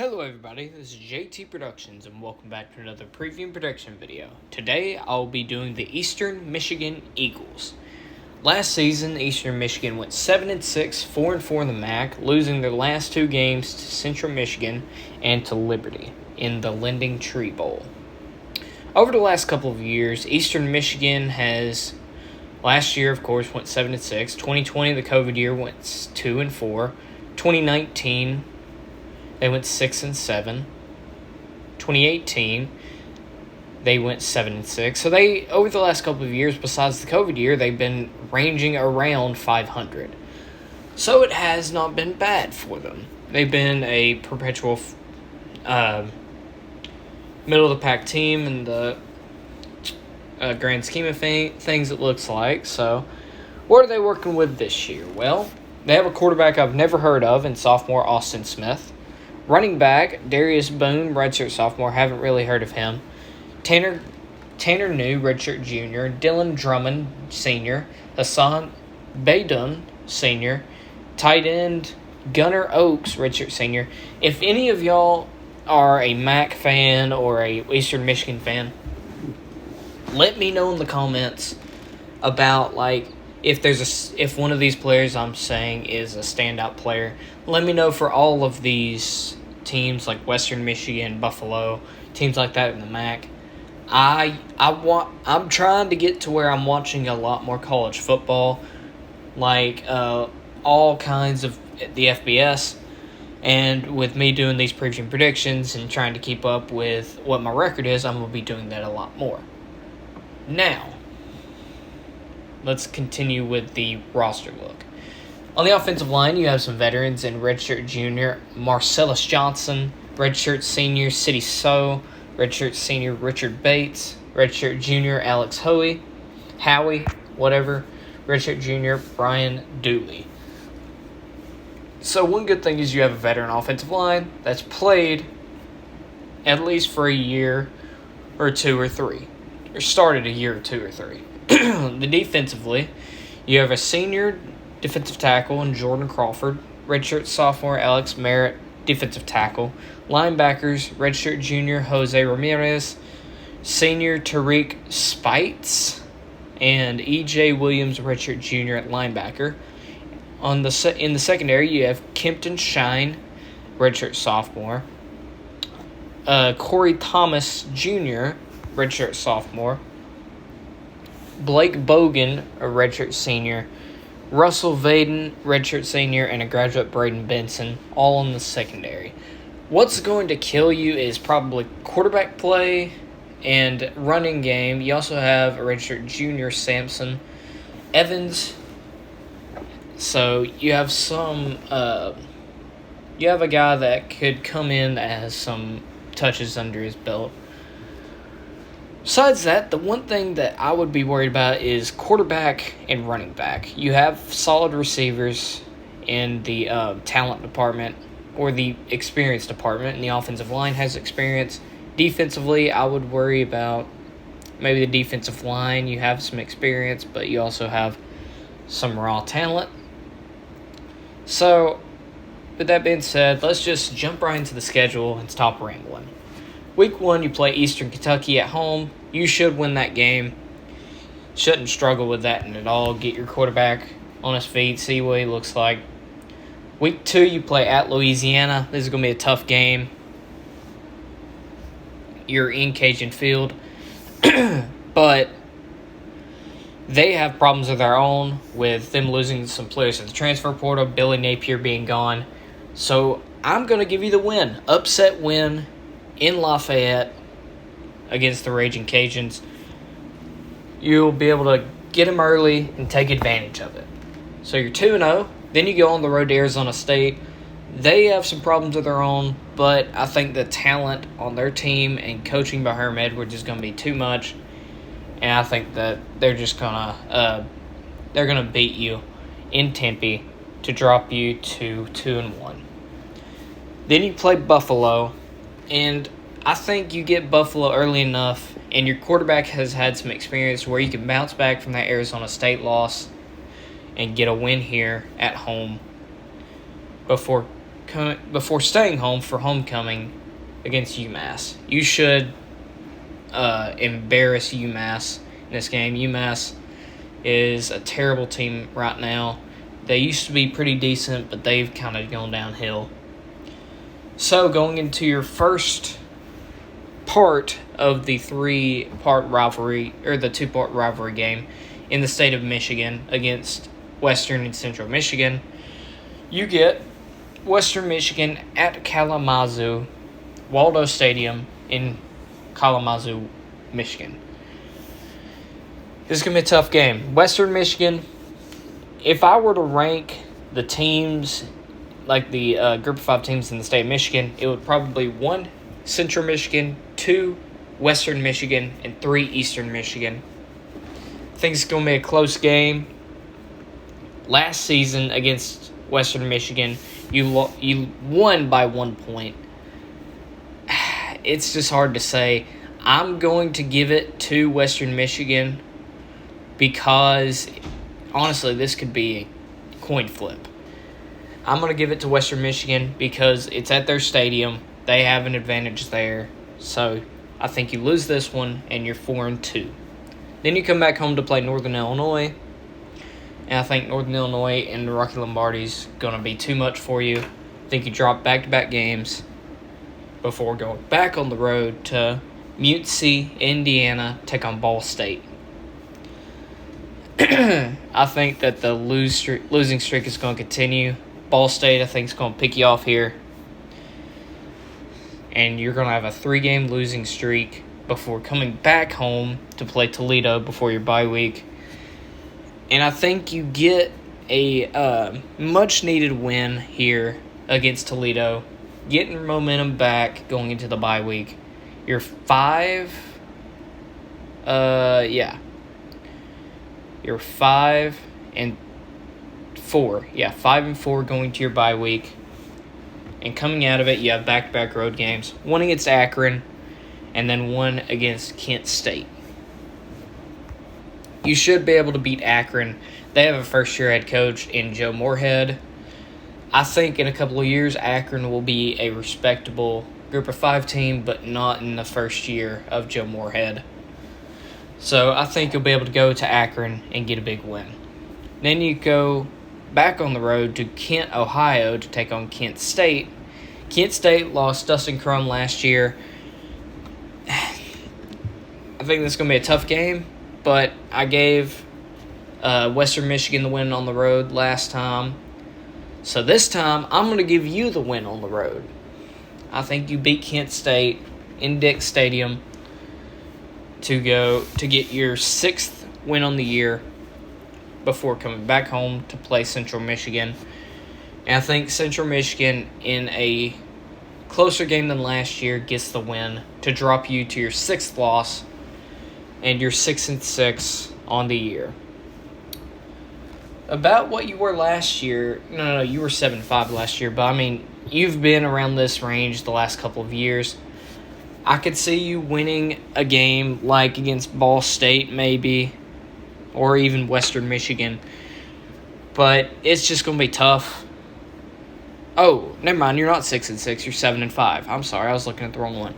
Hello everybody, this is JT Productions and welcome back to another preview and prediction video. Today I'll be doing the Eastern Michigan Eagles. Last season, Eastern Michigan went 7-6, 4-4 in the MAC, losing their last two games to Central Michigan and to Liberty in the Lending Tree Bowl. Over the last couple of years, Eastern Michigan has, last year of course, went 7-6, 2020 the COVID year went 2-4, 2019 they went 6-7. 2018, they went 7-6. So they, over the last couple of years, besides the COVID year, they've been ranging around 500. So it has not been bad for them. They've been a perpetual middle-of-the-pack team in the grand scheme of things, it looks like. So what are they working with this year? Well, they have a quarterback I've never heard of in sophomore Austin Smith. Running back, Darius Boone, redshirt sophomore, haven't really heard of him. Tanner New, redshirt junior. Dylan Drummond, senior. Hassan Baydun, senior. Tight end, Gunnar Oaks, redshirt senior. If any of y'all are a MAC fan or a Eastern Michigan fan, let me know in the comments about, if one of these players I'm saying is a standout player. Let me know for all of these teams like Western Michigan, Buffalo, teams like that in the MAC. I'm trying to get to where I'm watching a lot more college football, all kinds of the FBS, and with me doing these preview predictions and trying to keep up with what my record is, I'm going to be doing that a lot more. Now, let's continue with the roster look. On the offensive line, you have some veterans in redshirt junior Marcellus Johnson, redshirt senior City So, redshirt senior Richard Bates, redshirt junior Alex Howie, redshirt junior Brian Dooley. So one good thing is you have a veteran offensive line that's played at least for a year or two or three, or started a year or two or three. The defensively, you have a senior defensive tackle in Jordan Crawford, redshirt sophomore Alex Merritt, defensive tackle, linebackers, redshirt junior Jose Ramirez, senior Tariq Spites, and E.J. Williams, redshirt junior at linebacker. In the secondary, you have Kempton Shine, redshirt sophomore, Corey Thomas Jr., redshirt sophomore, Blake Bogan, a redshirt senior, Russell Vaden, redshirt senior, and a graduate Braden Benson, all in the secondary. What's going to kill you is probably quarterback play and running game. You also have a redshirt junior, Samson Evans. So you have you have a guy that could come in that has some touches under his belt. Besides that, the one thing that I would be worried about is quarterback and running back. You have solid receivers in the talent department or the experience department, and the offensive line has experience. Defensively, I would worry about maybe the defensive line. You have some experience, but you also have some raw talent. So, with that being said, let's just jump right into the schedule and stop rambling. Week 1, you play Eastern Kentucky at home. You should win that game. Shouldn't struggle with that at all. Get your quarterback on his feet, see what he looks like. Week 2, you play at Louisiana. This is going to be a tough game. You're in Cajun Field. But they have problems of their own with them losing some players to the transfer portal, Billy Napier being gone. So I'm going to give you the win. Upset win in Lafayette against the Raging Cajuns. You'll be able to get them early and take advantage of it. So you're 2-0. Then you go on the road to Arizona State. They have some problems of their own, but I think the talent on their team and coaching by Herm Edwards is going to be too much. And I think that they're just gonna beat you in Tempe to drop you to 2-1. Then you play Buffalo. And I think you get Buffalo early enough, and your quarterback has had some experience where you can bounce back from that Arizona State loss and get a win here at home before before staying home for homecoming against UMass. You should embarrass UMass in this game. UMass is a terrible team right now. They used to be pretty decent, but they've kind of gone downhill. So going into your first part of the 3-part rivalry, or the 2-part rivalry game in the state of Michigan against Western and Central Michigan, you get Western Michigan at Kalamazoo, Waldo Stadium in Kalamazoo, Michigan. This is going to be a tough game. Western Michigan, if I were to rank the teams, like the group of 5 teams in the state of Michigan, it would probably 1, Central Michigan, 2, Western Michigan, and 3, Eastern Michigan. I think it's going to be a close game. Last season against Western Michigan, you won by 1 point. It's just hard to say. I'm going to give it to Western Michigan because, honestly, this could be a coin flip. I'm going to give it to Western Michigan because it's at their stadium. They have an advantage there. So I think you lose this one and you're 4-2. Then you come back home to play Northern Illinois. And I think Northern Illinois and Rocky Lombardi's going to be too much for you. I think you drop back-to-back games before going back on the road to Muncie, Indiana, take on Ball State. I think that the losing streak is going to continue. Ball State, I think, is going to pick you off here. And you're going to have a 3-game losing streak before coming back home to play Toledo before your bye week. And I think you get a much-needed win here against Toledo, getting momentum back going into the bye week. You're 5. You're 5-4. Yeah, 5-4 going to your bye week. And coming out of it, you have back-to-back road games. One against Akron, and then one against Kent State. You should be able to beat Akron. They have a first-year head coach in Joe Moorhead. I think in a couple of years, Akron will be a respectable group of 5 team, but not in the first year of Joe Moorhead. So I think you'll be able to go to Akron and get a big win. Then you go back on the road to Kent, Ohio to take on Kent State. Kent State lost Dustin Crum last year. I think this is going to be a tough game, but I gave Western Michigan the win on the road last time. So this time, I'm going to give you the win on the road. I think you beat Kent State in Dick Stadium to get your 6th win on the year before coming back home to play Central Michigan. And I think Central Michigan, in a closer game than last year, gets the win to drop you to your 6th loss and you're 6-6 on the year. About what you were last year, no, you were 7-5 last year, but I mean, you've been around this range the last couple of years. I could see you winning a game like against Ball State maybe, or even Western Michigan, but it's just going to be tough. Oh, never mind, you're not 6-6, you're 7-5. I'm sorry, I was looking at the wrong one.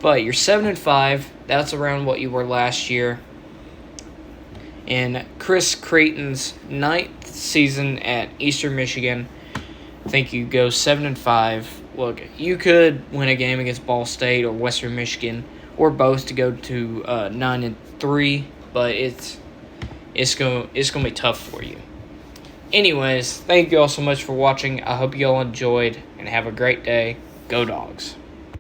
But you're 7-5, that's around what you were last year. In Chris Creighton's 9th season at Eastern Michigan, I think you go 7-5. Look, you could win a game against Ball State or Western Michigan, or both to go to 9-3, but it's gonna be tough for you. Anyways, thank you all so much for watching. I hope you all enjoyed, and have a great day. Go Dogs.